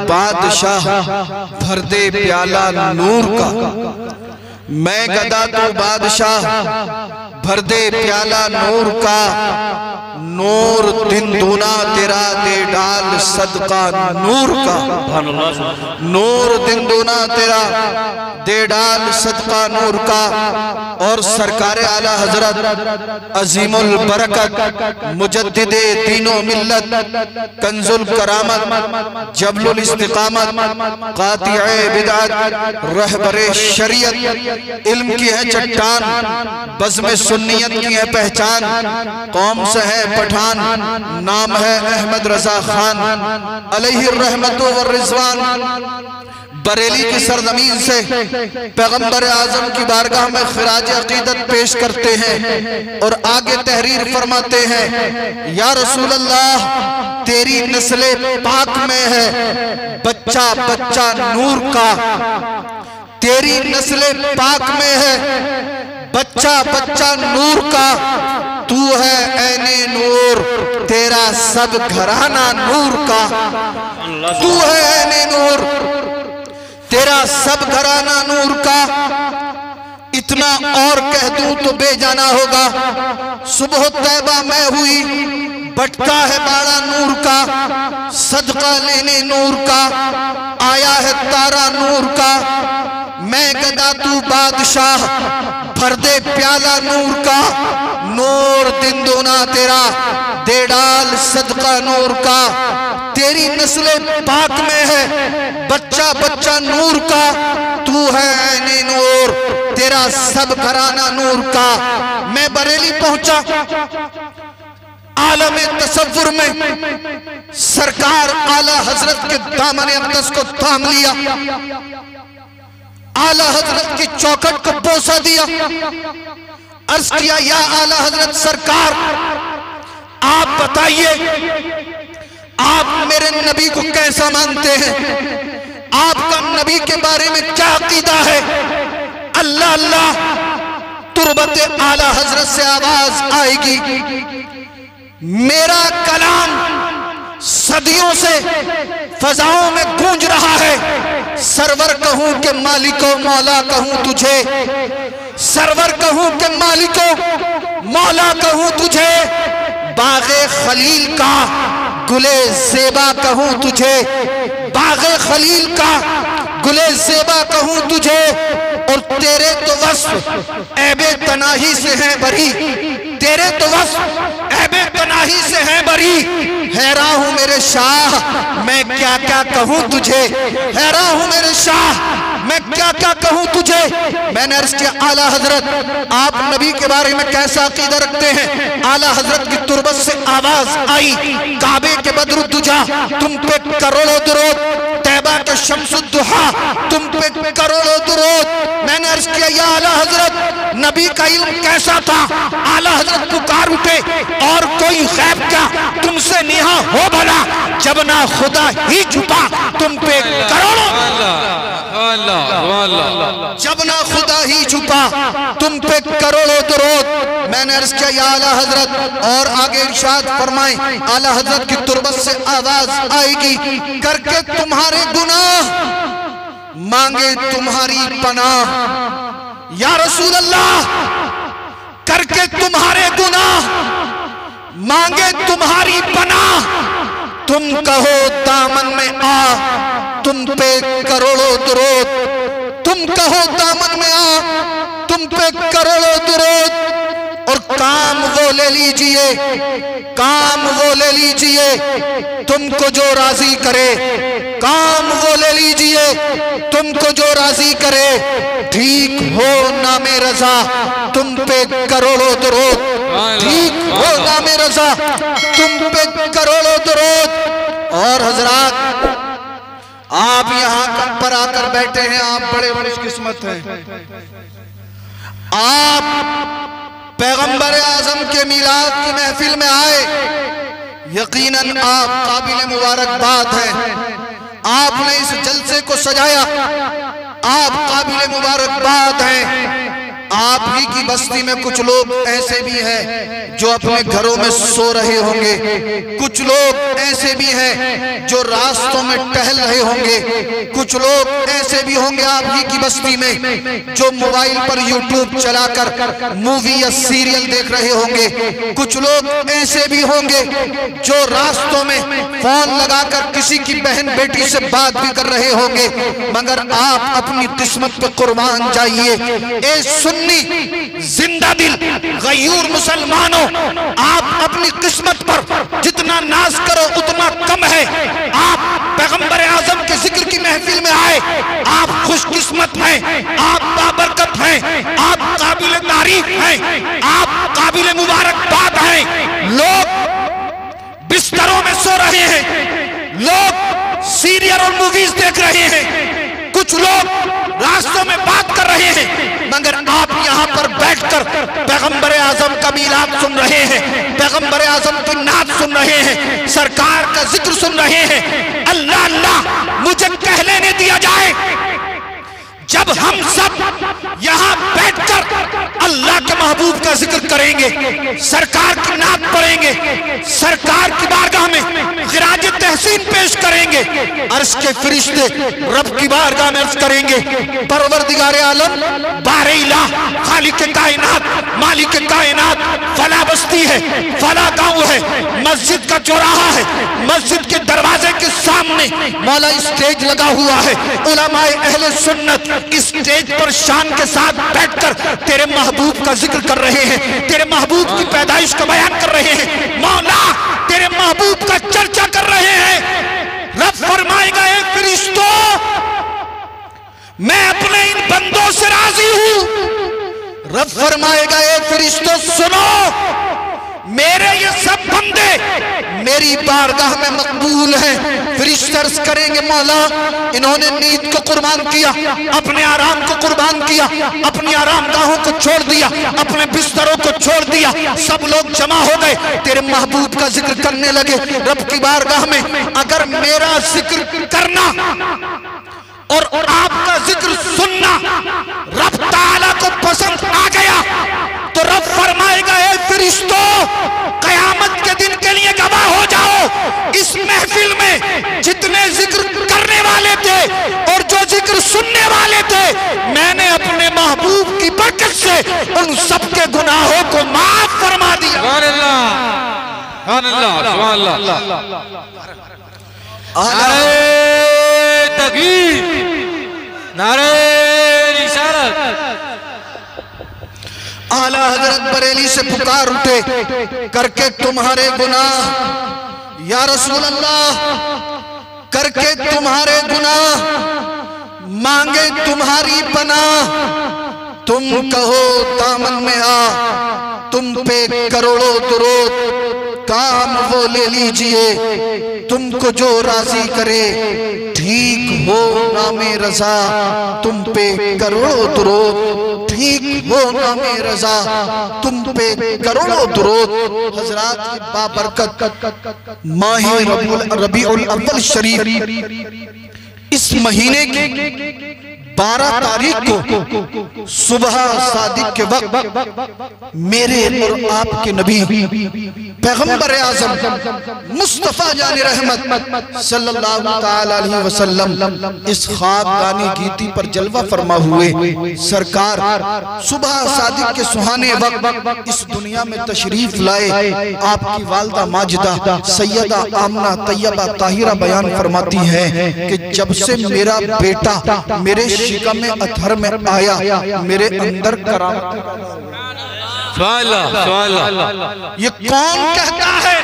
बादशाह भर दे प्याला नूर का। मैं गदा तू बादशाह भर दे प्याला नूर का। नूर दिन दूना तेरा दे डाल सदका नूर का। नूर दिन दूना तेरा दे डाल सदका नूर का। और सरकार आला हजरत अजीमुल बरकत मुजद्दिदे दीनो मिल्लत कंजुल करामत जबलुल इस्तिकामत कातिए बिदअत रहबरे शरीयत इल्म की है चट्टान बज़्म सुन्नियत की है पहचान। कौम से है पठान नाम है अहमद रजा खान अलैहि रहमतु व रिज़वान। बरेली की सरजमीन से पैगंबर आजम की बारगाह में खिराज अकीदत पेश करते हैं और आगे तहरीर फरमाते हैं, या रसूल अल्लाह तेरी नस्ले पाक में है बच्चा बच्चा नूर का। तेरी नस्ले पाक में है बच्चा बच्चा नूर का। तू है ऐने नूर तेरा सब घराना नूर का। तू है ऐने नूर तेरा सब घराना नूर का। इतना और कह दूं तो बेजाना होगा। सुबह तैबा में हुई बटता है बाड़ा नूर का। सदका लेने नूर का आया है तारा नूर का। मैं गदा तू बादशाह भर दे प्याला नूर का। नूर दिन दूना तेरा दे डाल सदका नूर का। तेरी नस्ले पाक में है बच्चा बच्चा नूर का। तू है ऐने नूर तेरा सब घराना नूर का। मैं बरेली पहुंचा आलम तसव्वुर में सरकार आला हजरत के दामन अक़दस को थाम लिया। आला हजरत की चौखट को बोसा दिया। अर्ज किया, या आला हजरत सरकार आप बताइए आप मेरे नबी को कैसा मानते हैं? आपका नबी के बारे में क्या अकीदा है? अल्लाह अल्लाह तुरबत आला हजरत से आवाज आएगी। मेरा कलाम सदियों से फजाओं में गूंज रहा है। सरवर कहूं के मालिको मौला कहूं तुझे। सरवर कहूं के मालिको मौला कहूं तुझे। बागे खलील का गुले ज़ेबा कहूं तुझे। बागे खलील का गुले ज़ेबा कहूं तुझे। और तेरे तो वस्फ ऐबे तनाही से हैं बरी। तेरे तो वस्फ ऐबे तनाही से हैं बरी। हैरान हूं मेरे शाह मैं क्या क्या कहूं तुझे। हैरान हूं मेरे शाह मैं क्या क्या कहूं तुझे। मैंने अर्ज किया, आला हजरत आप नबी के बारे में कैसा अकीदा रखते हैं? आला हजरत की तुरबत से आवाज आई, काबे के बदरुद्दुजा तुम पे करोड़ों दुरूद। तैबा के शम्सुद्दुहा तुम पे करोड़ों दुरूद। मैंने अर्ज किया, या आला हजरत नबी का इल्म कैसा था? आला हजरत पुकार उठे, और कोई गैब क्या तुमसे निहा हो भला? जब ना खुदा ही छुपा तुम पे करोड़ों। जब ना खुदा ही छुपा तुम पे करोड़ों दुरूद। मैंने अर्ज किया, या आला हजरत, और आगे इरशाद फरमाएं, आला हजरत की तुरबत से आवाज आएगी, करके तुम्हारे गुनाह मांगे तुम्हारी पनाह। या रसूल अल्लाह करके तुम्हारे गुनाह मांगे तुम्हारी पनाह। तुम कहो दामन में आ तुम पे करोड़ों दुरूद। तुम कहो दामन में आ तुम पे करोड़ों दुरूद। और काम वो ले लीजिए, काम वो ले लीजिए तुमको जो राजी करे। काम वो ले लीजिए तुमको जो राजी करे। ठीक हो नामे रजा तुम पे करोड़ों दुरूद। ठीक हो नामे रजा तुम पे करोड़ों दुरूद। और हजरात आप यहाँ पर आकर बैठे हैं, आप बड़े खुशकिस्मत हैं। आप पैगंबर आजम के मिलाद की महफिल में आए, यकीनन आप काबिल मुबारकबाद हैं। आपने इस जलसे को सजाया, आप काबिल मुबारकबाद हैं। आप ही की बस्ती में कुछ लोग ऐसे भी हैं जो अपने घरों में सो रहे होंगे, कुछ लोग ऐसे भी हैं जो रास्तों में टहल रहे होंगे, कुछ लोग ऐसे भी होंगे आप ही की बस्ती में जो मोबाइल पर यूट्यूब चलाकर मूवी या सीरियल देख रहे होंगे, कुछ लोग ऐसे भी होंगे जो रास्तों में फोन लगाकर किसी की बहन बेटी से बात भी कर रहे होंगे। मगर आप अपनी किस्मत पे कुर्बान जाइए। ए सुन्नी जिंदा दिल गयूर मुसलमानों, आप अपनी किस्मत पर जितना नाज करो उतना कम है। आप पैगंबर आजम के जिक्र की महफिल में आए, आप खुशकिस्मत हैं, आप बाबरकत हैं, आप काबिल तारीफ हैं, आप काबिल मुबारकबाद हैं। लोग बिस्तरों में सो रहे हैं, लोग सीरियल और मूवीज देख रहे हैं, कुछ लोग रास्तों में बात कर रहे हैं, मगर आप यहाँ पर बैठकर पैगंबर आजम का मीलाद सुन रहे हैं, पैगंबर आजम की नात सुन रहे हैं, सरकार का जिक्र सुन रहे हैं। अल्लाह अल्लाह मुझे कह लेने दिया जाए, जब हम सब यहाँ बैठकर अल्लाह के महबूब का जिक्र करेंगे, सरकार की नात पढ़ेंगे, सरकार की बारगाह में गिराज तहसीन पेश करेंगे, अर्श के फरिश्ते रब की बारगाह में अर्ज करेंगे, परवरदिगार आलम बारे इलाह खालिक कायनात मालिक कायनात, फला बस्ती है, फला गांव है, मस्जिद का चौराहा है, मस्जिद के दरवाजे के सामने मौला स्टेज लगा हुआ है, उलमाए अहले सुन्नत इस स्टेज पर शान के साथ बैठकर तेरे महबूब का जिक्र कर रहे हैं, तेरे महबूब की पैदाइश का बयान कर रहे हैं, मौला तेरे महबूब का चर्चा कर रहे हैं। रब फरमाएगा, ए फरिश्तों मैं अपने इन बंदों से राजी हूं। रब फरमाएगा, ए फरिश्तों सुनो, मेरे ये सब बंदे मेरी बारगाह में मकबूल हैं। फरिश्ते अर्ज करेंगे, मौला इन्होंने नींद को कुर्बान किया, अपने आराम को कुर्बान किया, अपनी आरामगाहों को छोड़ दिया, अपने बिस्तरों को छोड़ दिया, सब लोग जमा हो गए, तेरे महबूब का जिक्र करने लगे। रब की बारगाह में अगर मेरा जिक्र करना और आपका जिक्र सुनना रब ताला को पसंद आ गया तो रब फरमाएगा, ए फरिश्तों कयामत के दिन के लिए गवाह हो जाओ, इस महफिल में जितने जिक्र करने वाले थे और जो जिक्र सुनने वाले थे, मैंने अपने महबूब की बरकत से उन सबके गुनाहों को माफ फरमा दिया। तकबीर, नारे रिसालत। आला हजरत बरेली से पुकार उठे करके तुम्हारे गुनाह या रसूल अल्लाह, करके तुम्हारे गुनाह मांगे तुम्हारी पनाह, तुम कहो दामन में आ, तुम पे करोड़ों दुरूद, काम वो ले लीजिए, तुमको जो राजी करे, ठीक हो नामे रजा, तुम पे करोड़ों दुरूद, ठीक हो नामे रजा, तुम पे करोड़ों दुरूद। हजरात की बाबरकत माह रबीउल अव्वल शरीफ इस महीने की 12 तारीख को सुबह सादिक के वक्त मेरे और आपके नबी पैगंबर आज़म मुस्तफ़ा जान रहमत सल्लल्लाहु ताला अलैहि वसल्लम इस खाकदानी गीती पर जलवा फरमा हुए। सरकार सुबह सादिक के सुहाने वक्त इस दुनिया में तशरीफ लाए। आपकी वालदा माजिदा सैयदा आमना तैयबा ताहिरा बयान फरमाती है कि जब से मेरा बेटा मेरे शिकम में अथर में आया, मेरे अंदर करामत। ये कौन कहता है?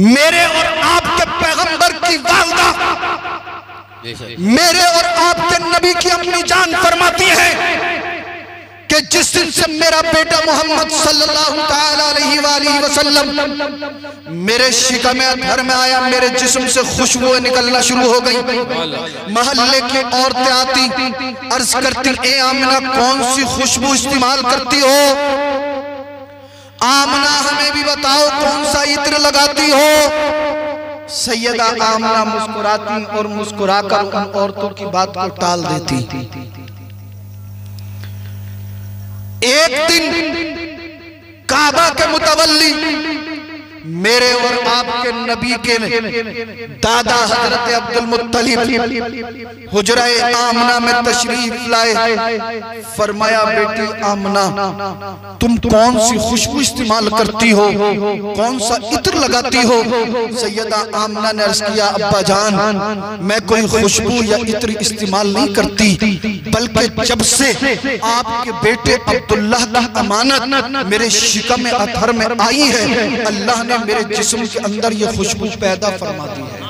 मेरे और आपके पैगंबर की वालदा, मेरे और आपके नबी की अपनी जान फरमाती है कि जिस दिन से मेरा बेटा मोहम्मद सल्लल्लाहु ताला अलैहि वसल्लम मेरे शिकम अथर में आया, मेरे जिस्म से खुशबू निकलना शुरू हो गई। महल्ले की औरतें आती, अर्ज करती, ए आमना कौन सी खुशबू इस्तेमाल करती हो? आमना हमें भी बताओ कौन सा इत्र लगाती हो? सैयदा आमना मुस्कुराती और मुस्कुराकर उन औरतों की बात को टाल देती। एक दिन काबा के मुतवल्ली मेरे और आपके नबी के दादा हजरत अब्दुल मुत्तलिब हुजरा-ए आमना में तशरीफ लाए। फरमाया, बेटी आमना, तुम कौन सी खुशबू इस्तेमाल करती हो, कौन सा इत्र लगाती हो? सैयदा आमना ने अर्ज किया, अब्बा जान, मैं कोई खुशबू या इत्र इस्तेमाल नहीं करती, बल्कि जब से आपके बेटे अब्दुल्लाह की अमानत मेरे शिकम अतहर में आई है, अल्लाह ने मेरे जिस्म के अंदर ये खुशबू पैदा फरमा दी है।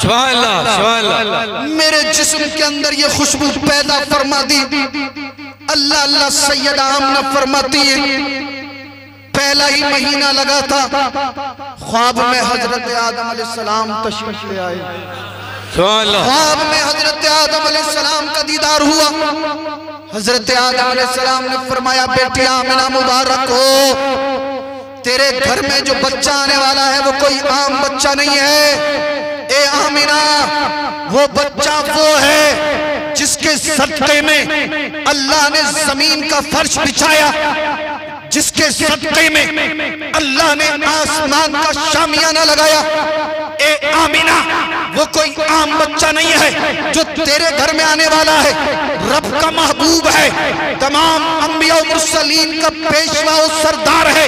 सुभान अल्लाह, सुभान अल्लाह। मेरे जिस्म के अंदर ये खुशबू पैदा फरमा दी। अल्लाह अल्लाह। सैयदा आमना फरमाती है, पहला ही महीना लगा था, ख्वाब में हजरत आदम अलैहिस्सलाम तशरीफ ले आए। सुभान अल्लाह। ख्वाब में हजरत आदम अलैहिस्सलाम का दीदार हुआ। हजरत आदम अलैहिस्सलाम ने फरमाया, बेटी आमिना मुबारक हो, तेरे घर में जो बच्चा आने वाला है वो कोई आम बच्चा नहीं है। ए आमिना, वो बच्चा वो है जिसके सदक़े में अल्लाह ने जमीन का फर्श बिछाया, जिसके सदक़े में अल्लाह ने आसमान का शामियाना लगाया। ए आमिना, वो कोई आम बच्चा नहीं है जो तेरे घर में आने वाला है, रब का महबूब है, तमाम अंबिया और मुरसलीन का पेशवा और सरदार है।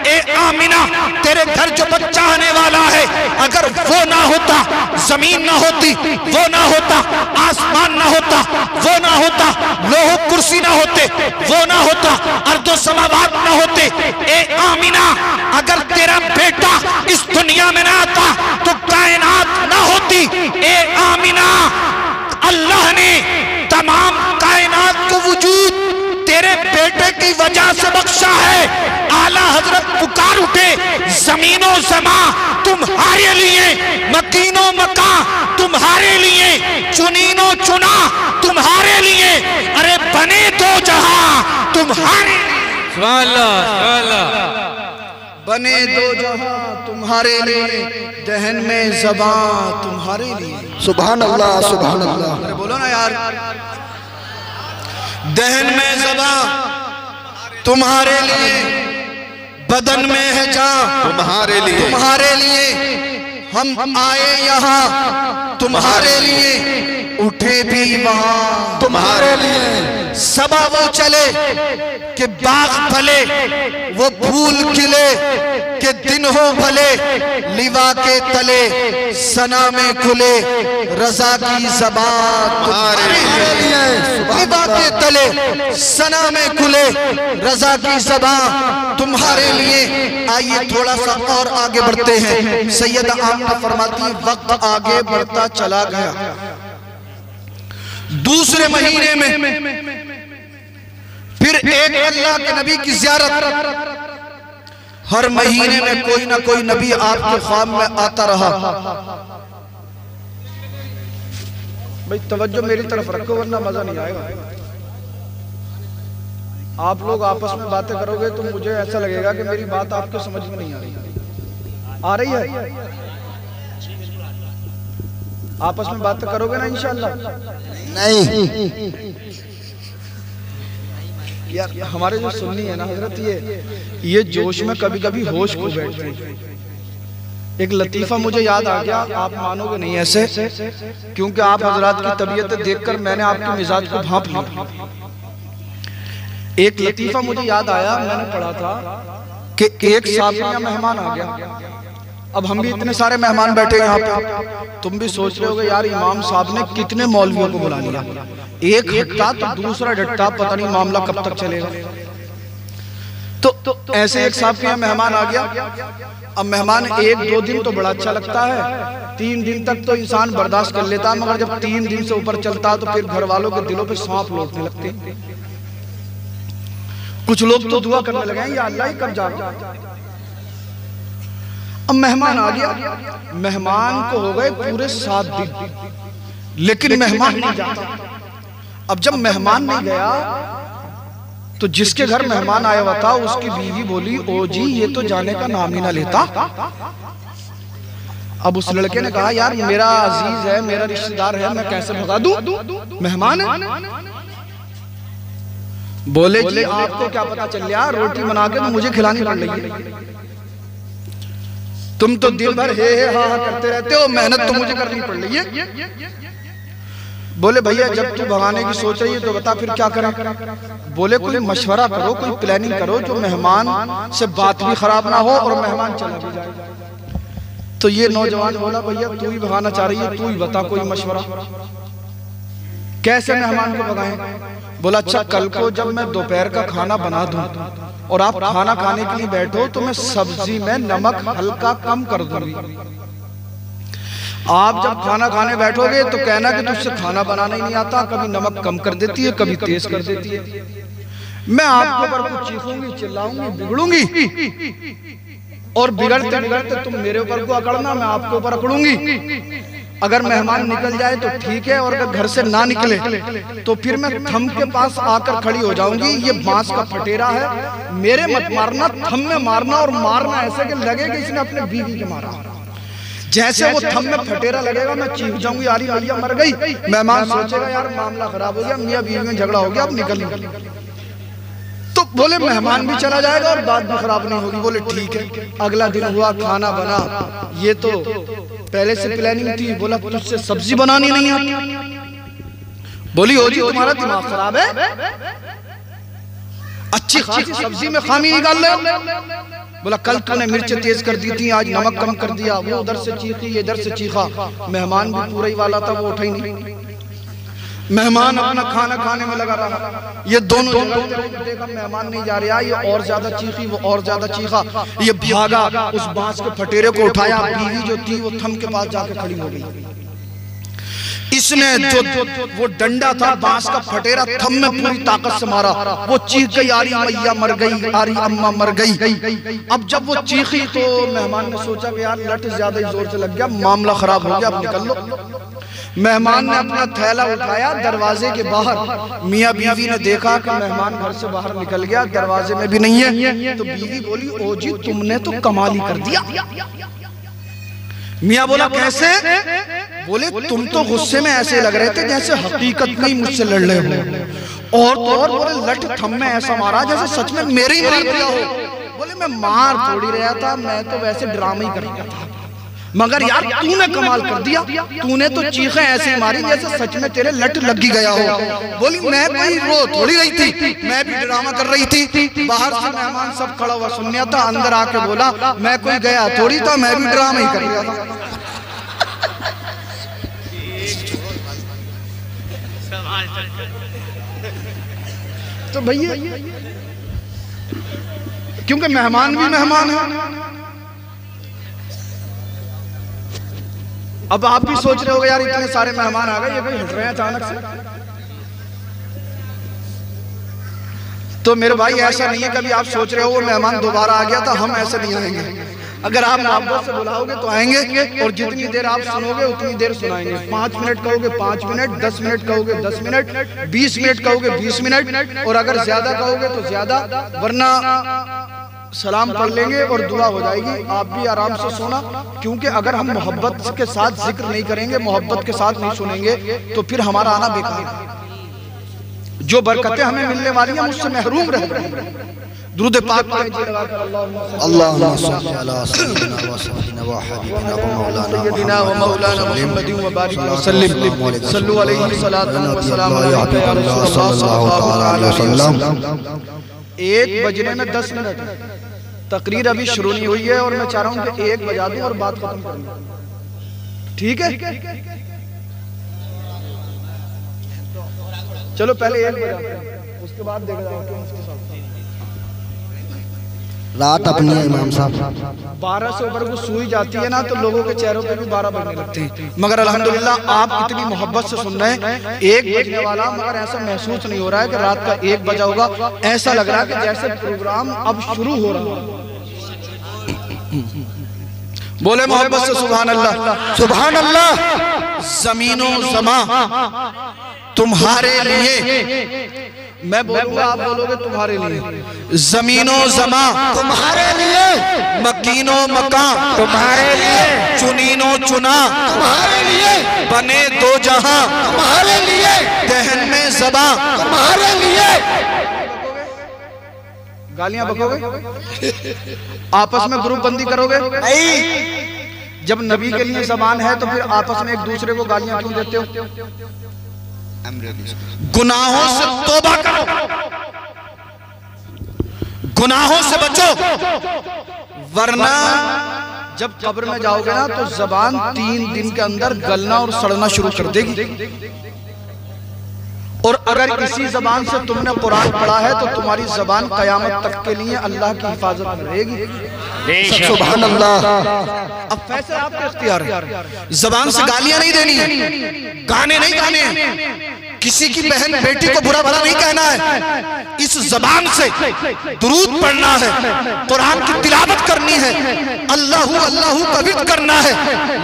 ए आमिना, तेरे घर जो बच्चा आने वाला है, अगर वो ना होता, जमीन ना होती, वो ना होता, आसमान ना होता, वो ना होता, लोह कुर्सी ना होते, वो ना होता, अर्दो समावात ना होते। ए आमिना, अगर तेरा बेटा इस दुनिया में ना आता तो कायनात ना होती। ए आमिना, अल्लाह ने तमाम कायनात को वजूद तेरे बेटे की वजह से बख्शा है। आला हजरत पुकार उठे, जमीनो जमा तुम्हारे लिए, मकीनो मका तुम्हारे लिए, चुनीनो चुना तुम्हारे लिए, अरे बने दो जहां तुम्हारे, सुभान अल्लाह, सुभान अल्लाह। बने दो जहां तुम्हारे लिए, दहन में ज़बां तुम्हारे लिए। सुभान अल्लाह, सुभान अल्लाह। अरे बोलो ना यार। दहन में ज़बां तुम्हारे लिए, बदन में है जान तुम्हारे लिए, तुम्हारे लिए हम आए यहाँ, तुम्हारे लिए उठे भी वहाँ तुम्हारे लिए। सबा वो चले कि बाग भले, वो फूल खिले कि दिन हो भले, लिवा के तले सना में खुले, रजा की ज़बान तुम्हारे लिए। लिवा के तले सना में खुले, रजा की ज़बान तुम्हारे लिए। आइए थोड़ा सा और आगे बढ़ते हैं। सैयदा आमना फरमाती, वक्त आगे बढ़ता चला गया। दूसरे महीने में फिर एक अल्लाह के नबी की ज़ियारत। हर महीने में कोई ना कोई नबी आपके ख्वाब में आता रहा। भाई तवज्जो मेरी तरफ रखो, वरना मजा नहीं आएगा। आप लोग आपस में बातें करोगे तो मुझे ऐसा लगेगा कि मेरी बात आपको समझ में नहीं आ रही है। आपस में बातें करोगे ना इंशाअल्लाह? नहीं यार, हमारे जो सुन्नी है ना हजरत, ये जोश में कभी कभी होश खो बैठते हैं। एक लतीफा मुझे याद आ गया, आप मानोगे नहीं ऐसे, क्योंकि आप हजरात की तबीयत देखकर मैंने आपके मिजाज को भांप लिया। एक लतीफा मुझे याद आया, मैंने पढ़ा था कि एक साबिया मेहमान आ गया। अब हम भी इतने सारे मेहमान बैठे यहाँ पे, तुम भी सोच रहे होगे यार इमाम साहब ने कितने मौलवियों को बुला लिया। एक हटता तो दूसरा डटता, पता नहीं मामला कब तक चलेगा। तो ऐसे एक साहब के यहाँ मेहमान आ गया। अब मेहमान एक दो दिन तो बड़ा अच्छा लगता है, 3 दिन तक तो इंसान बर्दाश्त कर लेता है, मगर जब 3 दिन से ऊपर चलता है तो फिर घर वालों के दिलों पे सांप लौटने लगते हैं। कुछ लोग तो दुआ करने लगे, या अल्लाह ही कब जाएगा। अब मेहमान आ गया, मेहमान को हो गए पूरे 7 दिन, लेकिन मेहमान नहीं जाता। अब जब मेहमान नहीं गया तो जिसके घर मेहमान आया हुआ था उसकी बीवी बोली, ओ जी ये तो जाने का नाम ही ना लेता। अब उस लड़के ने कहा, यार मेरा अजीज है, मेरा रिश्तेदार है, मैं कैसे भगा दूं, मेहमान है। बोले जी आपको क्या पता चल गया, रोटी बना के तो मुझे खिलानी पड़ रही है, तुम तो दिन भर हे हा करते रहते हो, मेहनत तो मुझे करनी पड़ रही है। बोले भैया जब तू भगाने की सोच रही है तो बता फिर क्या करें। बोले कोई मशवरा करो, कोई प्लानिंग करो जो मेहमान से बात भी खराब ना हो और मेहमान चला भी जाए। तो ये नौजवान बोला भैया तू ही भगाना चाह रही है, तू ही बता कोई मशवरा, कैसे मेहमान को भगाएं। बोला अच्छा कल को जब मैं दोपहर का खाना बना दूं और आप खाना खाने के लिए बैठो तो मैं सब्जी में नमक हल्का कम कर दूंगी। आप जब खाना खाने बैठोगे तो कहना कि तुझसे खाना बनाना ही नहीं आता, कभी नमक कम कर देती है, कभी तेज कर देती है। मैं आपके ऊपर कुछ चीखूंगी, चिल्लाऊंगी, बिगड़ूंगी और बिगड़ते बिगड़ते तुम मेरे ऊपर को अकड़ना, मैं आपके ऊपर अकड़ूंगी। अगर मेहमान निकल जाए तो ठीक है, और अगर घर से ना निकले तो फिर मैं थम के पास आकर खड़ी हो जाऊंगी। ये बांस का फटेरा है, मेरे मत मारना, थम में मारना, और मारना ऐसे कि लगे कि इसने अपने बीवी के मारा। जैसे वो थम में फटेरा लगेगा मैं चीख जाऊंगी, यारी भैया मर गई। मेहमान सोचेगा यार मामला खराब हो गया, मियां बीवी में झगड़ा हो गया, अब निकल। तो बोले मेहमान भी चला जाएगा और बात भी खराब नहीं होगी। बोले ठीक है। अगला दिन हुआ, खाना बना, ये तो पहले से प्लानिंग थी। बोला तुझसे सब्जी बनानी नहीं आती। बोली हो जी तुम्हारा दिमाग खराब है, अच्छी खासी सब्जी में खामी निकाल ले। बोला कल तूने मिर्च तेज कर दी थी, आज नमक कम कर दिया। वो उधर से चीखी, ये इधर से चीखा। मेहमान भी पूरा ही वाला था, वो उठा ही नहीं। मेहमान अपना खाना खाने में लगा रहा। ये दोनों देखा मेहमान नहीं जा रहा, ये और ज्यादा चीखी, वो और ज्यादा चीखा। ये भागा, उस बांस के फटेरे को उठाया। बीवी जो थी वो थम के पास जाके खड़ी हो गई। इसने जो वो डंडा था, बांस का फटेरा, थम में पूरी ताकत से मारा। वो चीख गई, आरी मैया मर गई, आरी अम्मा मर गई। अब जब वो चीखी तो मेहमान ने सोचा कि यार लट ज्यादा ही जोर से लग गया, मामला खराब हो गया, अब निकल लो। मेहमान ने अपना थैला उठाया, दरवाजे के बाहर मियाँ बीवी ने देखा कि मेहमान घर से बाहर निकल गया, दरवाजे में भी नहीं है। तो बीवी बोली ओ जी तुमने तो कमाल ही कर दिया। मियाँ बोला कैसे? बोले तुम तो गुस्से में ऐसे लग रहे थे जैसे हकीकत में ही मुझसे लड़ रहे हो, और तो और बोले लट थम में ऐसा मारा जैसे सच में मेरे ही मार दिया हो। बोले मैं मार थोड़ी रहा था, मैं तो वैसे ड्रामा ही कर रहा था, मगर यार तूने कमाल कर दिया, तूने तो चीखें ऐसे मारी जैसे सच में तेरे लट लगी गया हो। बोली मैं कोई रो थोड़ी रही थी, मैं भी ड्रामा कर रही थी। बाहर से मेहमान सब खड़ा हुआ सुन रहा था, अंदर आके बोला मैं कोई गया थोड़ी था, मैं भी ड्रामा ही कर रहा था। तो भैया क्योंकि मेहमान भी मेहमान है। अब आप भी सोच रहे होगे यार इतने सारे मेहमान आ गए, ये कोई हट रहे हैं अचानक से। तो मेरे भाई ऐसा नहीं है कभी आप सोच रहे हो वो मेहमान दोबारा आ गया था, हम ऐसे नहीं आएंगे। अगर आप मोहब्बत से बुलाओगे तो आएंगे, और जितनी देर आप सुनोगे उतनी देर सुनाएंगे। 5 मिनट कहोगे 5 मिनट, 10 मिनट कहोगे 10 मिनट, 20 मिनट कहोगे 20 मिनट, और अगर ज्यादा कहोगे तो ज्यादा, वरना सलाम पढ़ लेंगे और दुआ हो जाएगी। आप भी आराम से सोना, क्योंकि अगर हम मोहब्बत के साथ जिक्र नहीं करेंगे, मोहब्बत के साथ नहीं सुनेंगे तो फिर हमारा आना बेकार है। जो बरकतें हमें मिलने वाली हैं मुझसे महरूम रह गए। दुरूद पाक पढ़ें जी लगाकर, अल्लाहुम्मा सल्ली अला सय्यिदिना व सय्यिदिना व हबीबिना व मौलाना मुहम्मदिन व बारिक वसल्लिम। सल्लु अलैहि सलातन व सलाम अलैका या रसूलल्लाह सल्लल्लाहु अलैहि वसल्लम। 1 बजने में 10 मिनट, तकरीर अभी शुरू नहीं हुई है, और मैं चाह रहा हूँ कि 1 बजा दूं और बात खत्म कर लूं। ठीक है, चलो पहले 1 बजाते हैं, उसके बाद देखा जाएगा। रात अपनी है इमाम साहब, 12 से ऊपर को सुई जाती है ना तो लोगों के चेहरों पे भी 12 बजने लगते हैं। मगर अल्हम्दुलिल्लाह आप इतनी मोहब्बत से सुन रहे हैं, 1 बजने वाला, मगर ऐसा महसूस नहीं हो रहा है कि रात का 1 बजा होगा। ऐसा लग रहा है कि जैसे प्रोग्राम अब शुरू हो रहा है। बोले मोहब्बत से सुभान अल्लाह, सुभान अल्लाह। जमीनो ज़मा तुम्हारे लिए, मैं बोलूंगा आप बोलोगे तुम्हारे लिए। जमीनो ज़मा तुम्हारे लिए, मकीनो मकान तुम्हारे लिए, चुनीनो चुना तुम्हारे लिए, बने 2 जहां तुम्हारे लिए, दहन में ज़बा तुम्हारे लिए। गालियां बकोगे? आपस में ग्रुप बंदी करोगे? नहीं। जब नबी के लिए जबान है तो फिर आपस में एक दूसरे को गालियां क्यों देते हो? गुनाहों से तौबा करो, गुनाहों से बचो, वरना जब कब्र में जाओगे ना तो जबान 3 दिन के अंदर गलना और सड़ना शुरू कर देगी। और अगर इसी जबान से तुमने कुरान पढ़ा है तो तुम्हारी जबान कयामत तक के लिए अल्लाह की हिफाजत में रहेगी। सुभान अल्लाह। अब फैसला आपके इख्तियार है। जबान से गालियां नहीं देनी है, गाने नहीं गाने हैं, किसी की बहन बेटी को बुरा भला नहीं कहना है, इस जबान से दुरूद पढ़ना है, कुरान की तिलावत करनी है, अल्लाहू अल्लाहू का विर्द करना है,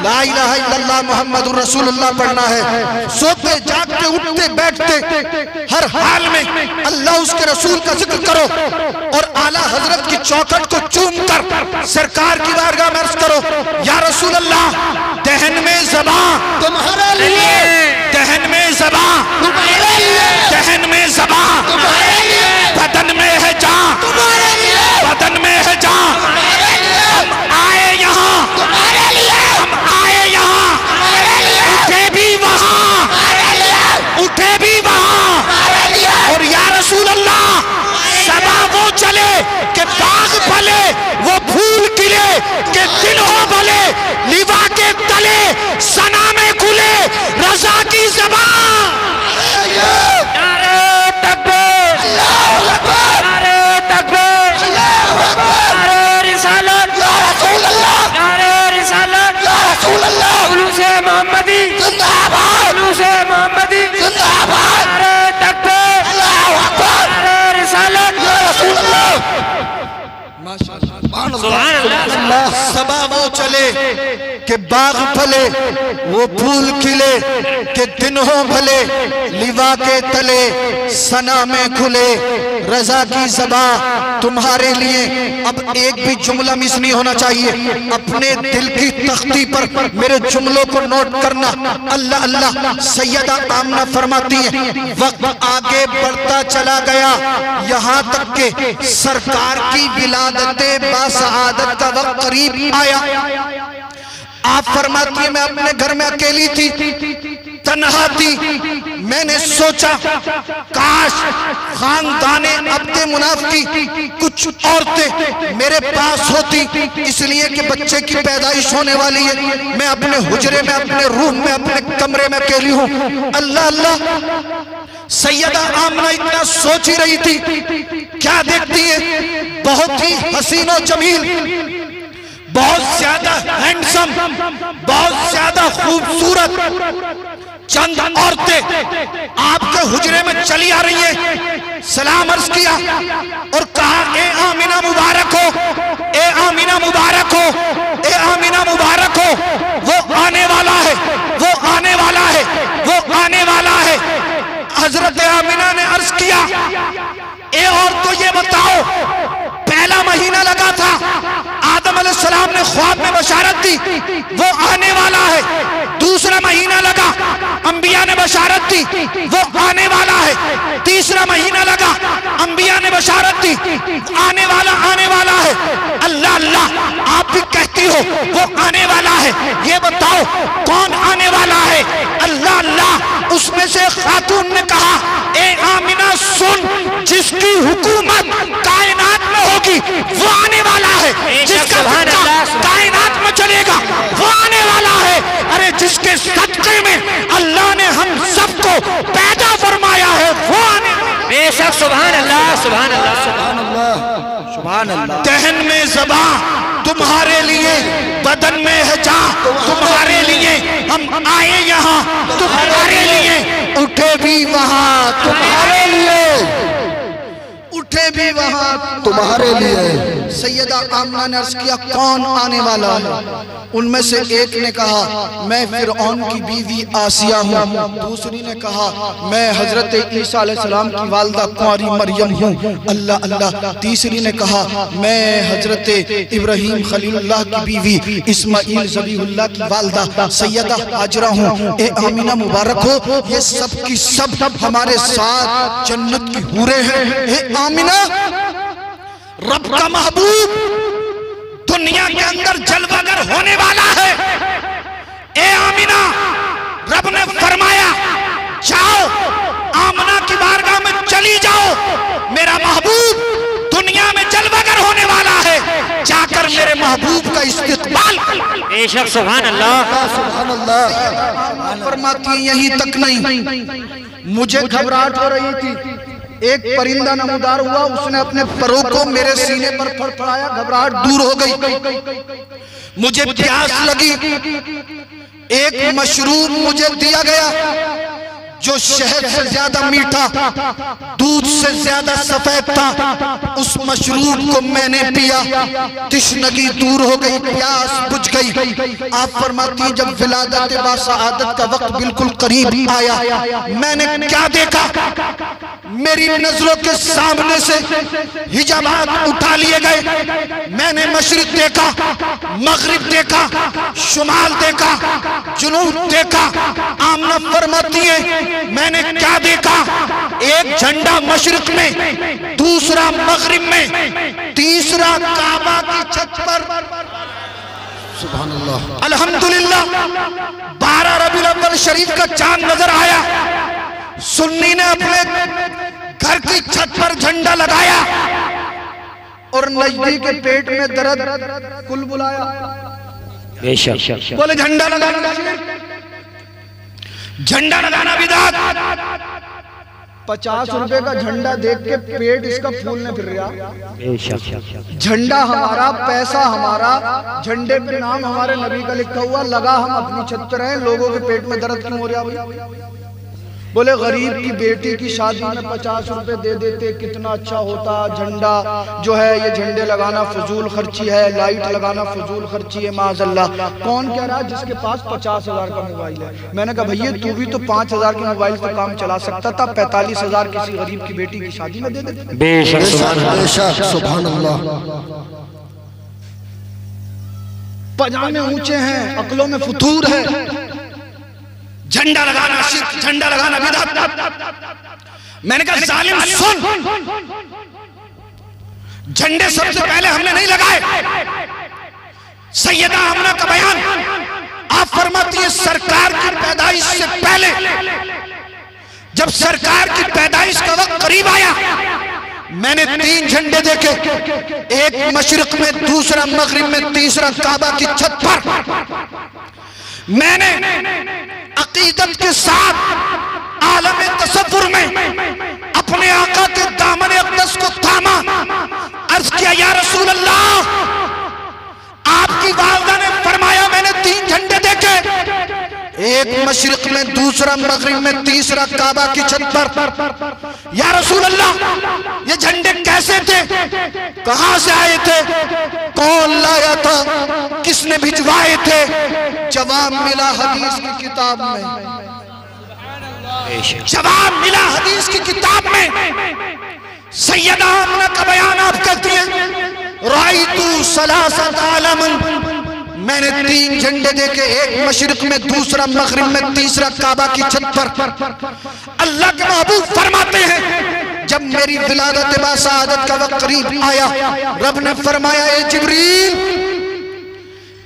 ला इलाहा इल्लल्लाह मुहम्मदुर रसूलुल्लाह पढ़ना है। सोते जागते उठते बैठते हर हाल में अल्लाह उसके रसूल का जिक्र करो और आला हजरत की चौखट को चूम कर सरकार की बारगाह में अर्ज करो, या रसूल अल्लाह, दहन में ज़बां तुम्हारे लिए, दहन में ज़बां तुम्हारे लिए, दहन में ज़बां तुम्हारे लिए, बदन में है जान तुम्हारे लिए, बदन में है जान तुम्हारे लिए, हम आए यहाँ तुम्हारे लिए, हम आए यहाँ तुम्हारे लिए, उठे भी वहाँ उठे भी वहाँ, और या रसूल अल्लाह, सदा वो चले कि बाग फले, वो फूल खिले कि दिन हो भले, लिवा के तले सना में खुले रजा की ज़बान। नारे तकबीर, नारे तकबीर, नारे रिसालत, नारे रिसालत, उलूसे मोहम्मदी जिंदाबाद, उलूसे मोहम्मदी जिंदाबाद, नारे तकबीर, अल्लाहू अकबर, नारे रिसालत, या रसूल अल्लाह। सबा वो चले कि बाग फले, वो फूल खिले कि दिन हो भले, लिवा के तले सना में खुले रजा की ज़बां तुम्हारे लिए। अब एक भी जुमला मिस नहीं होना चाहिए, अपने दिल की तख्ती पर मेरे जुमलों को नोट करना। अल्लाह अल्लाह। सैयदा आमना फरमाती है, वक्त आगे बढ़ता चला गया, यहाँ तक के सरकार की विलादते बासआदत का वक्त करीब आया। आप फरमाती है, मैं अपने घर में अकेली थी, तन्हा थी, मैंने सोचा काश खानदाने अब्दे मुनाफ की कुछ औरतें मेरे पास होती, इसलिए कि बच्चे की पैदाइश होने वाली है, मैं अपने हुजरे में, अपने रूम में, अपने कमरे में अकेली हूँ। अल्लाह अल्लाह। सैयदा आमना इतना सोच ही रही थी, क्या देखती है, बहुत ही हसीन और जमील, बहुत ज्यादा हैंडसम, बहुत ज्यादा खूबसूरत चंद औरतें आपके हुजरे में चली आ रही है। सलाम अर्ज किया और कहा, ए आमिना मुबारक हो, ए आमिना मुबारक हो, ए आमिना मुबारक हो, वो आने वाला है, वो आने वाला है, वो आने वाला है। हजरत आमिना ने अर्ज किया, ए और तो ये बताओ, पहला महीना लगा था, आदम अलैहिस्सलाम ने ख्वाब में बशारत दी वो आने वाला है, दूसरा महीना लगा, अंबिया ने बशारत दी वो आने वाला है, तीसरा महीना लगा, अंबिया ने बशारत दी आने वाला है। अल्लाह अल्लाह, आप भी कहती हो वो आने वाला है, ये बताओ कौन आने वाला है? अल्लाह अल्लाह। उसमें से खातून ने कहा, ए आमिना सुन, जिसकी हुकूमत कायनात में होगी वो आने वाला है, जिसका कायनात में चलेगा वो आने वाला है। अरे जिसके सदक़े में अल्लाह ने हम सबको पैदा फरमाया है वो आने, बेशक। सुभान अल्लाह, सुभान अल्लाह, सुभान अल्लाह, सुभान अल्लाह। दहन में ज़बां तुम्हारे लिए, बदन में है जान तुम्हारे लिए, हम आए यहाँ तुम्हारे लिए, उठे भी वहाँ तुम्हारे लिए, उठे भी वहाँ तुम्हारे लिए। सैयदा आमना ने अर्ज किया, कौन आने वाला है? उनमें से एक ने कहा, मैं फिरऔन की बीवी आसिया हूँ, दूसरी ने कहा, मैं हजरत ईसा अलैहिस्सलाम की वालिदा कुंवारी मरियम हूँ। अल्लाह अल्लाह। तीसरी ने कहा, मैं हजरत इब्राहीम खलीलुल्लाह की बीवी इस्माइल ज़बीहुल्लाह की वालिदा सैयदा हाजरा हूँ। ए आमिना मुबारक हो, ये सब की सब हमारे साथ जन्नत की हूरें हैं। ए आमिना, रब का महबूब दुनिया के अंदर जलवागर होने वाला है। ए आमिना, रब ने फरमाया जाओ आमना की बारगाह में चली जाओ, मेरा महबूब दुनिया में जलवागर होने वाला है, जाकर मेरे महबूब का इस्तिकबाल। बेशक सुभान अल्लाह। सुभान अल्लाह। फरमाती यहीं तक नहीं, मुझे घबराहट हो रही थी, एक परिंदा नमूदार हुआ, उसने अपने परों को मेरे सीने पर फड़फड़ाया, घबराहट दूर हो गई। मुझे प्यास लगी, एक मशरूब मुझे दिया गया जो शहद से ज्यादा मीठा, दूध से ज्यादा सफेद था। उस मशरूब को मैंने पिया, तिश्नगी दूर हो गई, प्यास बुझ गई। आप फरमाती हैं जब विलादत बासआदत का वक्त बिल्कुल करीब आया, मैंने क्या देखा? मेरी नजरों के सामने से हिजाबात उठा लिए गए। मैंने मशरिक देखा, मगरिब देखा, शुमाल देखा, जुनूब देखा। आमना फरमाती है मैंने क्या देखा? एक झंडा मशरिक में, दूसरा मगरिब में, तीसरा काबा की छत पर। सुभान अल्लाह। अल्हम्दुलिल्लाह 12 रबीउल अव्वल शरीफ का चांद नजर आया। सुन्नी ने अपने घर की छत पर झंडा लगाया और नजदी के पेट में दर्द कुल बुलाया। बेशक बोले झंडा लगाना, झंडा लगाना बिदात। 50 रुपए का झंडा देख के पेट इसका फूलने फिर रहा। झंडा हमारा, पैसा हमारा, झंडे पे नाम हमारे नबी का लिखा हुआ, लगा हम अपनी छत पर हैं, लोगों के पेट में दर्द क्यों हो रहा भाई? बोले गरीब की बेटी की शादी में 50 रुपए दे देते कितना अच्छा होता। झंडा जो है ये झंडे लगाना फजूल खर्ची है, लाइट लगाना फजूल खर्ची है, माज़अल्लाह। कौन कह रहा है जिसके पास 50,000 का मोबाइल है? मैंने कहा भैया तू भी तो 5,000 के मोबाइल से काम चला सकता था, 45,000 किसी गरीब की बेटी की शादी में दे देते। बेशक सुभान अल्लाह। पजामे ऊंचे हैं, अकलों में फुतूर है। झंडा लगाना शिर्क, झंडा लगाना बिदअत। मैंने कहा जालिम सुन, झंडे सबसे पहले हमने नहीं लगाए। सैयदा आमना का बयान, आप फरमाती है सरकार की पैदाइश से पहले, जब सरकार की पैदाइश का वक्त करीब आया, मैंने 3 झंडे देखे, एक मशरिक में, दूसरा मगरिब में, तीसरा काबा की छत पर। मैंने अकीदत के साथ आलम तसव्वुर में अपने आका के दामन अक़दस को थामा, अर्ज किया या रसूल अल्लाह, आपकी वालिदा ने फरमाया मैंने 3 झंडे देखे, एक मशरिक में, दूसरा मगरिब में, तीसरा काबा की छत पर। या रसूल अल्लाह ये झंडे कैसे थे, कहां से आए थे, कौन लाया था, किसने भिजवाए थे? जवाब मिला हदीस की किताब में, जवाब मिला हदीस की किताब में। सैयदा आमना का बयान आप कहती हैं राइतु सलासत आलमन, मैंने 3 झंडे देखे, एक मशरिक में, दूसरा मगरिब में, तीसरा काबा की छत पर। अल्लाह के महबूब फरमाते हैं जब मेरी विलादत बासआदत का वक्त करीब आया, रब ने फरमाया ए जिब्रील,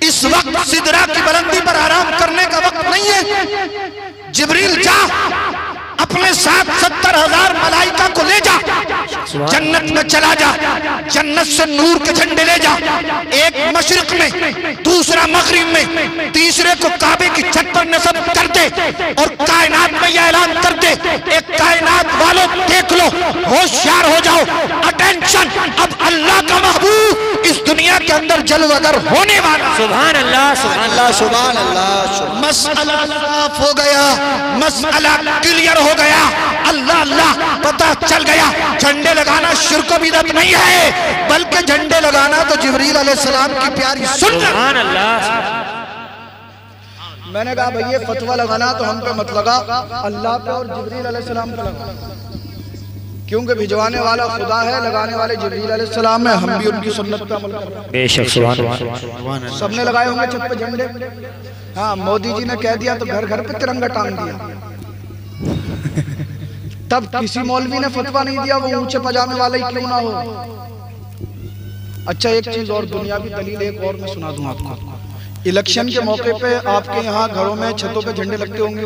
इस वक्त सिदरा की बुलंदी पर आराम करने का वक्त नहीं है। जिब्रील जा अपने साथ 70,000 मलाइका को ले जा, जन्नत में चला जा, जन्नत से नूर के झंडे ले जा, एक मशरिक में, दूसरा मगरिब में, तीसरे को काबे की छत पर नस्ब कर दे और कायनात में यह ऐलान कर दे, एक कायनात वालों देख लो, होशियार हो जाओ, अटेंशन, अब अल्लाह का महबूब इस दुनिया के अंदर जलवागर होने वाला। सुभान अल्लाह, सुभान अल्लाह, सुभान अल्लाह। मसला साफ हो गया, मसला क्लियर हो गया, अल्लाह अल्लाह पता चल गया। झंडे लगाना शिर्क बिदअत नहीं है, बल्कि झंडे लगाना तो जिब्रील अलैहिस्सलाम की प्यारी सुन्नत। सुभान अल्लाह। मैंने कहा भैया फतवा लगाना तो हम पे मत लगा, अल्लाह पे और जिब्रील अलैहिस्सलाम पे लगा, क्योंकि भिजवाने वाला खुदा है, लगाने वाले जिब्रील अलैहिस्सलाम है। हम भी उनकी सुन्नत पे अमल कर रहे हैं। बेशक सुभान अल्लाह। सबने लगाए होंगे छत पे झंडे। हाँ, मोदी जी ने कह दिया तो घर घर पे तिरंगा टांग दिया। तब किसी मौलवी ने फतवा नहीं दिया वो ऊंचे पजामे वाले ही क्यों ना हो। अच्छा एक चीज और दुनियावी दलील एक और मैं सुना दूं आपको। इलेक्शन के मौके पे आपके यहाँ घरों में छतों पे झंडे लगते होंगे?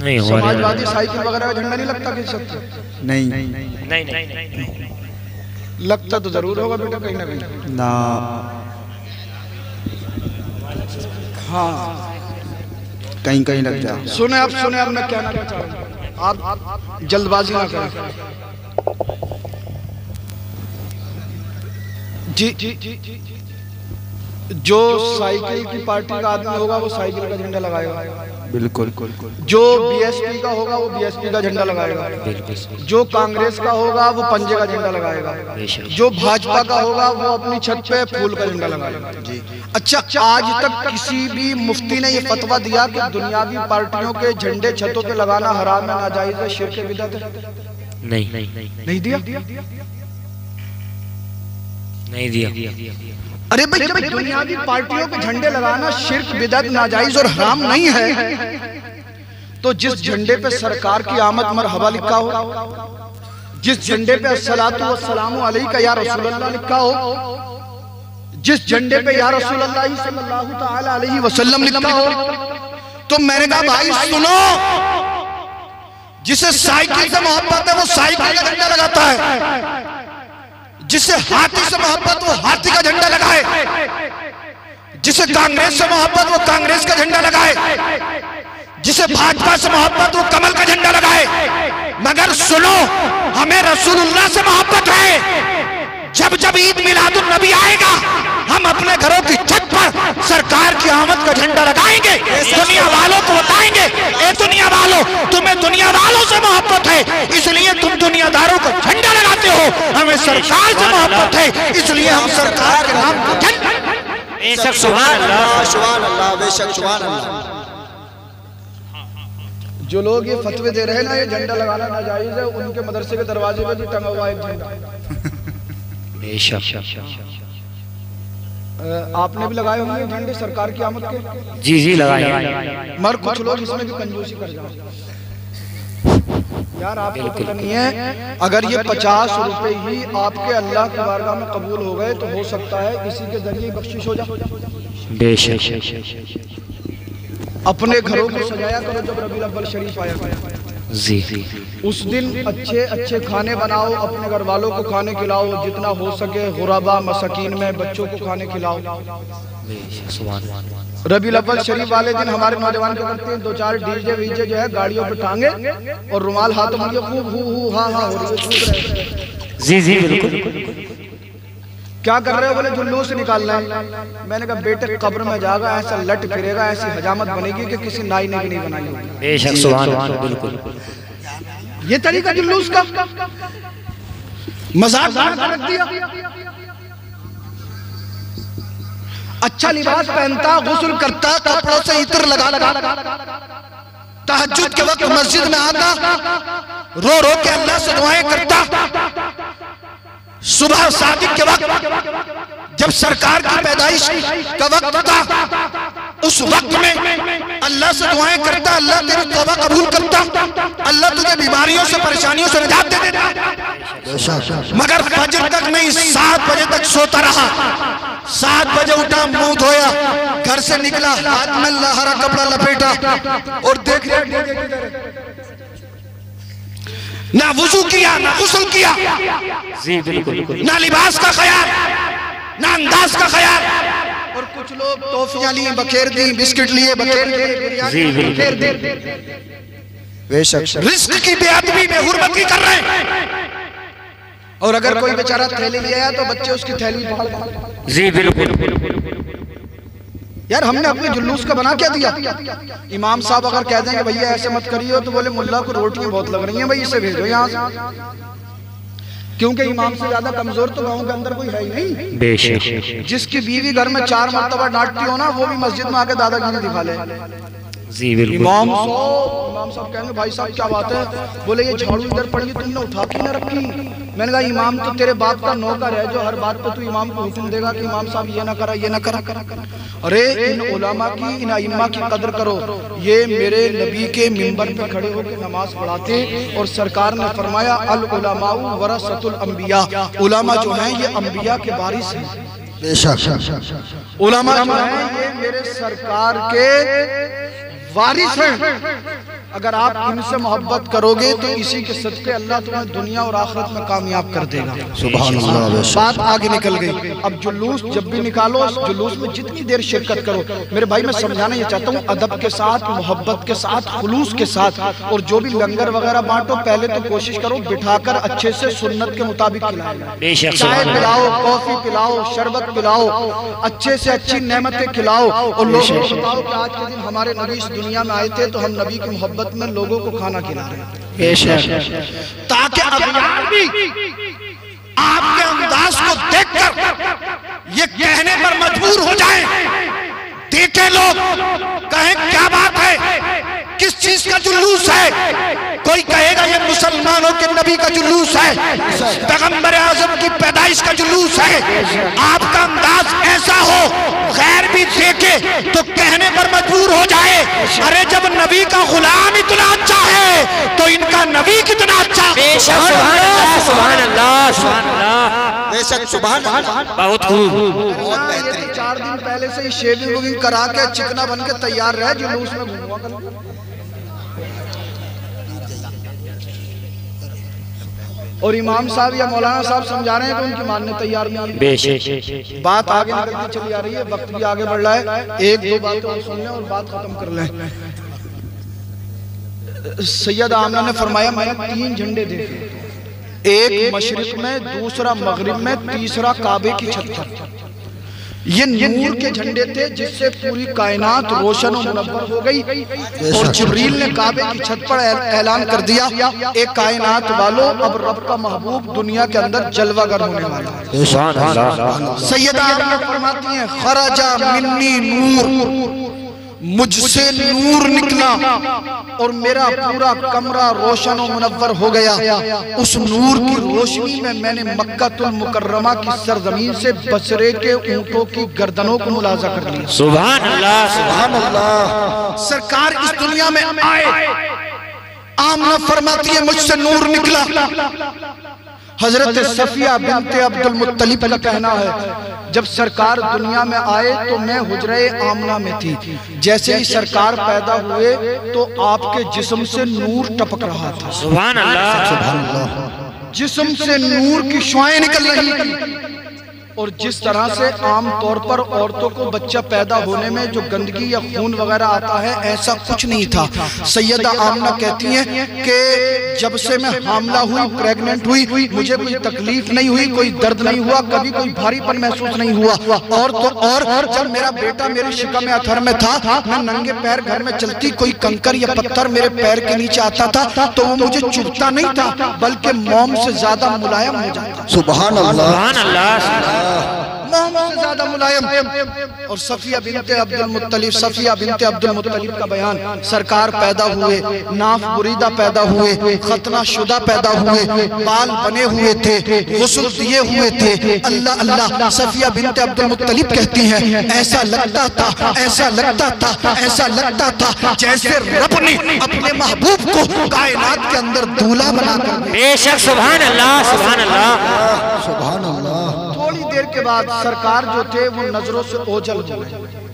नहीं, समाजवादी साइकिल वगैरह का झंडा नहीं लगता किसी छत पे? नहीं लगता तो जरूर होगा बेटा कहीं ना कहीं ना। हाँ कहीं कहीं लग जा। सुने अब मैं क्या कहना चाह रहा हूँ, आप जल्दबाजी ना करें। जी जो साइकिल की पार्टी का आदमी होगा वो साइकिल का झंडा लगाएगा, बिल्कुल। जो बीएसपी का होगा वो बीएसपी का झंडा लगाएगा, जो कांग्रेस का होगा वो पंजे का झंडा लगाएगा, जो भाजपा का होगा वो अपनी छत पे फूल का झंडा लगाएगा। अच्छा आज तक किसी भी मुफ्ती ने ये फतवा दिया कि दुनियावी पार्टियों के झंडे छतों पे लगाना हराम है, नाजायज है, शिर्क है, बिदअत है? नहीं दिया। अरे भाई जब दुनियावी पार्टियों के झंडे लगाना शिर्क, बिदअत, नाजायज और हराम नहीं है तो जिस झंडे पे सरकार की आमद मरहबा लिखा हो, जिस झंडे पे अस्सलातु वस्सलामु अलैका या रसूलल्लाह लिखा हो, जिस झंडे पे या रसूलल्लाह सल्लल्लाहु तआला अलैहि वसल्लम लिखा हो, तो मैंने कहा भाई सुनो, जिसे साइकिल से मोहब्बत है वो साइकिल का झंडा लगाता है, जिसे हाथी से मोहब्बत वो हाथी का झंडा लगाए, जिसे कांग्रेस से मोहब्बत वो कांग्रेस का झंडा लगाए, जिसे भाजपा से मोहब्बत वो कमल का झंडा लगाए। मगर सुनो, हमें रसूलुल्लाह से मोहब्बत है। जब जब ईद मिलादुन नबी आएगा हम अपने घरों की छत पर सरकार की आमद का झंडा लगाएंगे, दुनिया वालों को बताएंगे ए दुनिया वालों, तुम्हें दुनिया वालों से मोहब्बत है इसलिए तुम दुनियादारों को झंडा लगाते हो, हमें सरकार से मोहब्बत है इसलिए हम सरकार के नाम को झंडा। बेशक सुभान अल्लाह, बेशक सुभान अल्लाह। जो लोग ये फतवे दे रहे हैं ना ये झंडा लगाना नाजायज है, उनके मदरसे के दरवाजे पे भी टंगा हुआ है झंडा। आपने भी लगाए होंगे झंडे सरकार की आमद के? जी लगाए। मगर कुछ लोग इसमें भी कंजूसी कर जाते यार, आपको पता नहीं है अगर ये 50 रुपए ही आपके अल्लाह की बारगाह में कबूल हो गए तो हो सकता है इसी के जरिए बख्शिश हो जाए। बेशक अपने घरों को सजाया करो जब रबीउल अव्वल शरीफ आया जी, उस दिन अच्छे खाने बनाओ, अपने घर वालों को खाने खिलाओ, जितना हो सके गुरबा मसाकीन में बच्चों को खाने खिलाओ। रबीउल अव्वल शरीफ वाले दिन हमारे नौजवान क्या करते हैं, 2-4 डीजे वीजे जो है गाड़ियों पे टांगे और रुमाल हाथों में लिए खूब हू हू हा हा हो रही है। जी बिल्कुल। क्या कर रहे हो? बोले जुलूस निकालना है। मैंने कहा बेटे कब्र में जाएगा ऐसा लट फिरेगा, ऐसी हजामत बनेगी कि किसी नाई ने भी नहीं बनाई होगी। बेशक सुभान अल्लाह, बिल्कुल। ये तरीका जुलूस का मजाक रख दिया। अच्छा लिबास पहनता, गुस्ल करता, कपड़ों से इत्र लगा तहज्जुद के वक्त मस्जिद में आता, रो रो के अल्लाह से दुआएं करता। सुबह सादिक के वक्त जब सरकार की पैदाइश का वक्त था उस वक्त में अल्लाह से दुआएं करता, अल्लाह तेरी तौबा कबूल करता, अल्लाह तुझे बीमारियों से परेशानियों से निजात दे देता। मगर फजर तक नहीं 7 बजे तक सोता रहा। 7 बजे उठा, मुंह धोया, घर से निकला, हाथ में हरा कपड़ा लपेटा और देख ना वुजू किया ना गुस्ल किया, जी बिल्कुल। ना लिबास का ख्याल ना अंदाज का ख्याल। और कुछ लोग टॉफियां लिए बखेर दी, बिस्किट लिए बखेर दी, बेशक रिस्क की बेअदबी बेहुरमती कर रहे हैं। और अगर कोई बेचारा थैली ले आया तो बच्चे उसकी थैली फाड़ देते। जी बिल्कुल। यार हमने अपने जुलूस का बना क्या दिया? इमाम साहब अगर कह देंगे भैया ऐसे मत करिए तो बोले मुल्ला को रोटियां बहुत लग रही हैं भाई इसे भेजो यहाँ से, क्योंकि इमाम से ज्यादा कमजोर तो गाँव के अंदर कोई है ही नहीं। बेशक। जिसकी बीवी घर में 4 मरतबा डांटती हो ना वो भी मस्जिद में आके दादागिरी दिखा ले। जी बिल्कुल। इमाम साहब कहेंगे भाई साहब क्या बात है, बोले ये झाड़ू इधर पड़ी तुमने उठा के ना रखी। मैंने कहा इमाम तो तेरे बाप का नौकर है जो हर बात पे तू इमाम को हुक्म देगा कि इमाम साहब ये ना करा ये ना करा। अरे इन उलमा की इन इम्मा की कदर करो। ये मेरे नबी के मिंबर पे खड़े होकर नमाज पढ़ाते और सरकार ने फरमाया अल उलमाउ वरसतुल अंबिया, उलमा जो हैं ये अंबिया के वारिस हैं। बेशक उलमा जो हैं ये मेरे सरकार के वारिस हैं। अगर आप इनसे मोहब्बत करोगे तो इसी के सदके अल्लाह तुम्हें दुनिया और आखिरत में कामयाब कर देगा। सुभान अल्लाह। बात आगे निकल गई। अब जुलूस जब भी निकालो, जुलूस में जितनी देर शिरकत करो, मेरे भाई मैं समझाना ये चाहता हूँ, अदब के साथ, मोहब्बत के साथ, खुलूस के साथ। और जो भी लंगर वगैरह बांटो पहले तो कोशिश करो बिठाकर अच्छे से सुन्नत के मुताबिक खिलाओ। चाय पिलाओ, कॉफी पिलाओ, शरबत पिलाओ, अच्छे से अच्छी नेमतें खिलाओ। और लोगों को बताओ कि आज के दिन हमारे नबी इस दुनिया में आए थे तो हम नबी की मोहब्बत में लोगों को खाना खिला रहे हैं, ताकि अगयार भी आपके अंदाज को देखकर ये कहने पर मजबूर हो जाएं, देखें लोग, कहें क्या बात है, किस चीज का जुलूस है। कोई कहेगा ये मुसलमानों के नबी का जुलूस है, पैगंबर आज़म की पैदाइश का जुलूस है। आपका अंदाज ऐसा हो गैर भी देखे तो कहने पर मजबूर हो जाए, अरे जब नबी का गुलाम इतना अच्छा है तो इनका नबी कितना अच्छा। सुभान अल्लाह, सुभान अल्लाह, बेशक सुभान अल्लाह। बहुत खूब। बहुत बेहतरीन। 4 दिन पहले से ही शेविंग वुविंग करा के चिकना बन के तैयार रहे जुलूस में घूमवा कर। और इमाम साहब या मौलाना साहब समझा रहे हैं तो उनकी मानने तैयार नहीं है। बेशक बात आगे निकलती चली आ रही है, वक्त भी आगे बढ़ रहा है। एक दो बातें और सुन लें और बात खत्म कर लें। सैयद आमना ने फरमाया मैंने 3 झंडे देखे, एक मशरिक में, दूसरा मगरिब में, तीसरा काबे की छत पर। ये नूर के झंडे थे जिससे पूरी कायनात रोशन और मुनव्वर हो गई। और जिब्रील ने काबे की छत पर ऐलान कर दिया, एक कायनात वालों अब रब का महबूब दुनिया के अंदर जलवागर होने वाला है। सैयदा आमना फरमाती हैं खरजा मिन्नी नूर, मुझसे नूर निकला और मेरा पूरा कमरा रोशन और मुनव्वर हो गया। उस नूर की रोशनी में मैंने मक्कातुल मुकर्रमा की सरजमीन से बसरे के ऊंटों की गर्दनों को मुलाजा कर लिया। सुभान अल्लाह, सुभान अल्लाह। सरकार इस दुनिया में आए, आमना फरमाती है मुझसे नूर निकला। हजरत सफिया बिनते अब्दुल मुत्तलिब का कहना है जब सरकार दुनिया में आए तो मैं हुजरे आमना में थी। जैसे ही सरकार पैदा हुए तो आपके जिस्म से नूर टपक रहा था। सुभान अल्लाह, जिस्म से नूर की शुआएं निकल रही थी। और जिस तरह से आम तौर पर औरतों को बच्चा पैदा होने में जो गंदगी या खून वगैरह आता है ऐसा कुछ नहीं था। सैयदा आमना कहती हैं कि जब से मैं हामला हुई, प्रेग्नेंट हुई, मुझे कोई तकलीफ नहीं हुई, कोई दर्द नहीं हुआ, कभी कोई भारीपन महसूस नहीं हुआ। और तो और जब मेरा बेटा मेरे शिकम अथर में था, मैं नंगे पैर घर में चलती, कोई कंकर या पत्थर मेरे पैर के नीचे आता था तो वो मुझे चुभता नहीं था बल्कि मोम से ज्यादा मुलायम हो जाता। सुभान अल्लाह, सुभान अल्लाह, मोम से ज्यादा मुलायम। और सफिया बिनते अब्दुल मुत्तलिब, सफिया बिनते अब्दुल मुत्तलिब का बयान, सरकार पैदा हुए, नाफ बुरीदा पैदा हुए, खतना शुदा पैदा हुए, बाल बने हुए थे, गुस्ल दिए हुए थे। अल्लाह अल्लाह। सफिया बिनते अब्दुल मुत्तलिब कहती हैं ऐसा लगता था, ऐसा लगता था, ऐसा लगता था जैसे रब ने अपने महबूब को कायनात के अंदर दूल्हा बनाकर। बेशक सुभान अल्लाह, सुभान अल्लाह, सुभान अल्लाह। थोड़ी देर के बाद सरकार जो थे वो नजरों से ओझल हो गए।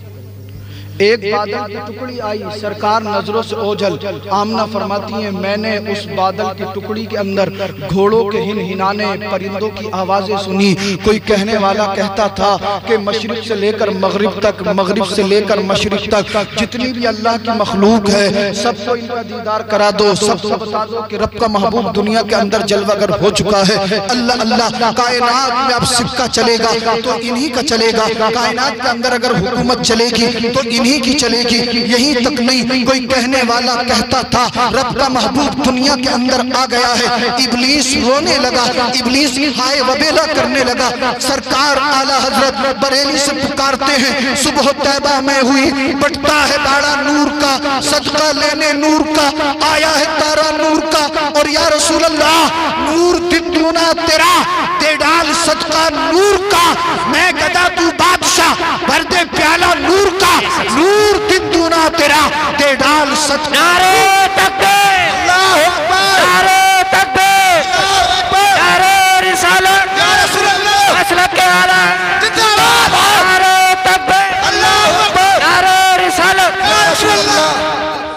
एक बादल की टुकड़ी आई, सरकार नजरों से ओझल। आमना फरमाती हैं मैंने उस बादल की टुकड़ी के अंदर घोड़ों के हिनहिनाने, परिंदों की आवाजें सुनी। कोई कहने वाला कहता था कि मशरिक से लेकर मगरिब तक, मगरिब से लेकर मशरिक तक जितनी भी अल्लाह की मखलूक है सबको इनका दीदार करा दो, सबको बता दो कि रब का महबूब दुनिया के अंदर जलवागर हो चुका है। अल्लाह अल्लाह। कायनात में अब सिक्का चलेगा तो इन्हीं का चलेगा, कायनात के अंदर अगर हुकूमत चलेगी तो इन्हीं की चलेगी। यहीं तक नहीं, कोई कहने वाला कहता था रब का महबूब दुनिया के अंदर आ गया है। इब्लीस रोने लगा, इब्लीस हाय वबेला करने लगा। सरकार आला हजरत बरेली से पुकारते हैं, सुबह तैबा में हुई, बटता है बाड़ा नूर का, सदका लेने नूर का, आया है तारा नूर का। और या रसूल अल्लाह, नूर दिन दूना तेरा, दे डाल सदका नूर का। मैं गदा तू बादशाह, भर दे प्याला नूर का। नूर दिन दूना तेरा, दे डाल सदका। नारे तकबीर, अल्लाहु अकबर, नारे तकबीर, अल्लाहु अकबर, नारे रिसालत, या रसूल अल्लाह, मसलक के आला, जिंदाबाद, नारे तकबीर, अल्लाहु अकबर, नारे रिसालत, या रसूल अल्लाह,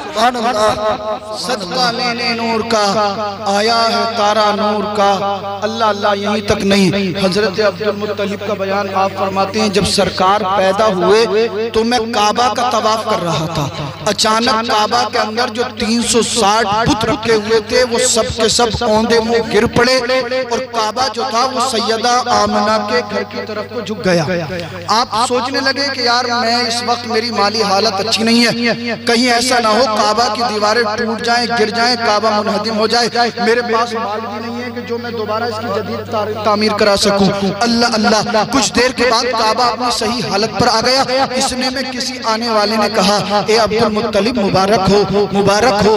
सुभान अल्लाह। सदका लेने नूर का, आया है तारा नूर का। अल्लाह अल्लाह यहीं तक नहीं, हजरत अब्दुल मुत्तलिब का बयान आप फरमाते हैं, जब सरकार पैदा हुए तो मैं काबा का तवाफ कर रहा था। अचानक काबा के अंदर जो 360 बुत रखे हुए थे वो सब के सब औंधे मुंह गिर पड़े और काबा जो था वो सैयदा आमना के घर की तरफ को झुक गया। आप सोचने लगे कि यार मैं इस वक्त मेरी माली हालत अच्छी नहीं है, कहीं ऐसा ना हो काबा की दीवारें टूट जाएं, गिर जाएं, काबा मुनहदिम हो जाए। मेरे पास माल भी नहीं है कि जो मैं दोबारा इसकी जदीद तामीर करा सकूं। अल्लाह अल्लाह, कुछ देर के बाद काबा अपनी सही हालत पर आ गया। इसने में किसी आने वाले ने कहा, ए अब्दुल मुत्तलिब मुबारक हो, मुबारक हो,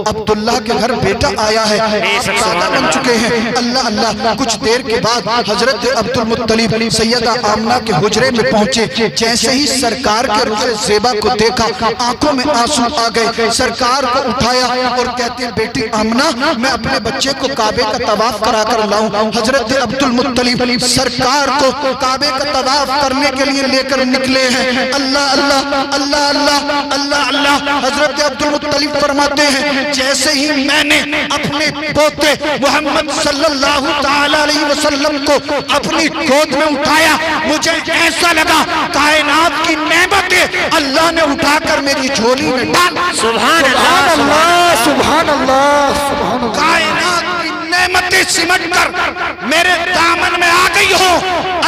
अब्दुल्लाह के घर बेटा आया है, आप दादा बन चुके हैं। अल्लाह अल्लाह, कुछ देर के बाद हजरत अब्दुल मुत्तलिब सैयदा आमना के हुजरे में पहुंचे। जैसे ही सरकार के रुखे ज़ेबा को देखा, आंखों में आंसू आ गए। सरकार को उठाया और कहते हैं, बेटी आमना, मैं अपने बच्चे को काबे का तवाफ करा कर लाऊं। हजरत अब्दुल मुत्तलिब सरकार को काबे का तवाफ करने के लिए लेकर निकले हैं। अल्लाह अल्लाह, अल्लाह अल्लाह, अल्लाह अल्लाह। हजरत अब्दुल मुत्तलिब फरमाते हैं, जैसे ही मैंने अपने पोते मोहम्मद सल्लल्लाहु ताला अलैहि वसल्लम को अपनी गोद में उठाया, मुझे ऐसा लगा कायनात की नेमतें अल्लाह ने उठाकर मेरी झोली में डाल। सुभान अल्लाह, सुभान अल्लाह, सुभान अल्लाह। कायनात की नेमतें सिमट कर मेरे दामन में आ गई हो।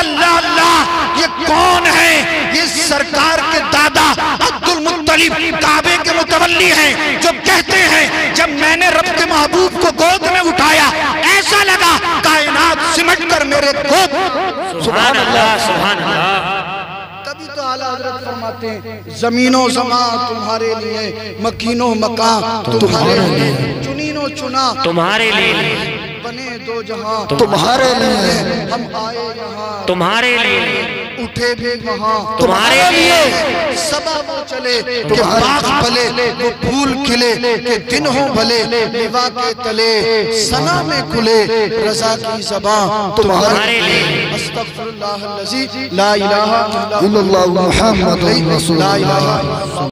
अल्लाह अल्लाह, ये कौन है? ये सरकार के दादा अब्दुल मुत्तलिब काबे के मुतवल्ली हैं, जो कहते हैं जब मैंने रब के महबूब को गोद में उठाया ऐसा लगा कायनात सिमट कर मेरे गोद। सुभान अल्लाह, सुभान अल्लाह। तभी तो आला हजरत फरमाते हैं, जमीनो जमा तुम्हारे लिए, मकीनो मकां तुम्हारे लिए, चुनीनो चुना तुम्हारे लिए, बने दो जहां तुम्हारे लिए, हम आए यहाँ तुम्हारे लिए, उठे भी वहाँ तुम्हारे लिए। सबा वो चले कि बाग भले, वो फूल खिले कि दिन हो भले, लिवा के तले सना में खुले रजा की ज़बां तुम्हारे लिए। अस्तगफिरुल्लाह अल्लज़ी ला इलाहा इल्लल्लाहु मुहम्मदुर रसूलुल्लाह।